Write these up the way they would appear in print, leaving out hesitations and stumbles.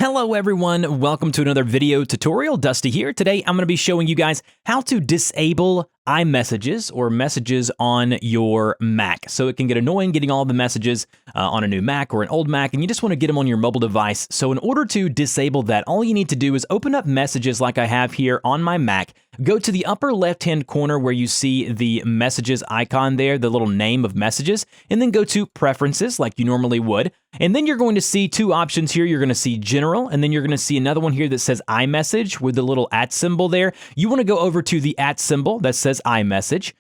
Hello everyone, welcome to another video tutorial. Dusty here. Today I'm going to be showing you guys how to disable iMessages or messages on your Mac. So it can get annoying getting all the messages on a new Mac or an old Mac, and you just want to get them on your mobile device. So in order to disable that, all you need to do is open up Messages like I have here on my Mac. Go to the upper left-hand corner where you see the messages icon there, the little name of messages, and then go to Preferences like you normally would. And then you're going to see two options here. You're going to see General, and then you're going to see another one here that says iMessage with the little @ symbol there. You want to go over to the @ symbol that says iMessage.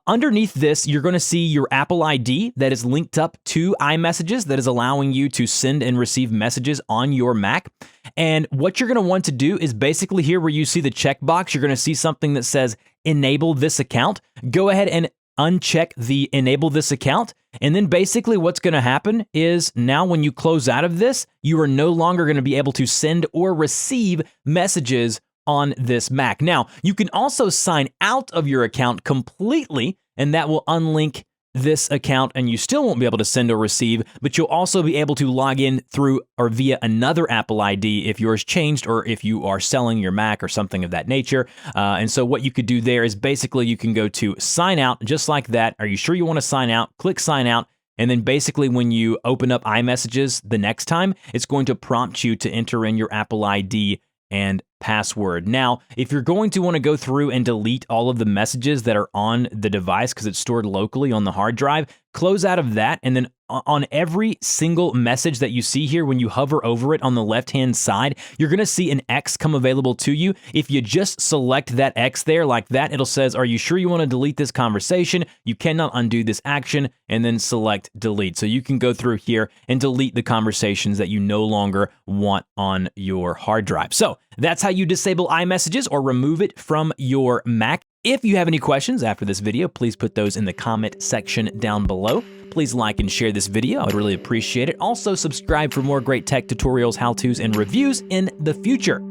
Underneath this, you're going to see your Apple ID that is linked up to iMessages that is allowing you to send and receive messages on your Mac. And what you're going to want to do is basically here where you see the checkbox, you're going to see something that says enable this account. Go ahead and uncheck the enable this account. And then basically what's going to happen is now when you close out of this, you are no longer going to be able to send or receive messages on this Mac. Now, you can also sign out of your account completely, and that will unlink this account, and you still won't be able to send or receive, but you'll also be able to log in through or via another Apple ID if yours changed or if you are selling your Mac or something of that nature. And so what you could do there is basically you can go to sign out just like that. Are you sure you want to sign out? Click sign out. And then basically when you open up iMessages the next time, it's going to prompt you to enter in your Apple ID and password. Now, if you're going to want to go through and delete all of the messages that are on the device because it's stored locally on the hard drive, close out of that, and then on every single message that you see here, when you hover over it on the left-hand side, you're going to see an X come available to you. If you just select that X there like that, it'll says, are you sure you want to delete this conversation? You cannot undo this action, and then select delete. So you can go through here and delete the conversations that you no longer want on your hard drive. So that's how you disable iMessages or remove it from your Mac. If you have any questions after this video, please put those in the comment section down below. Please like and share this video. I would really appreciate it. Also, subscribe for more great tech tutorials, how-tos, and reviews in the future.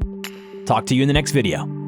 Talk to you in the next video.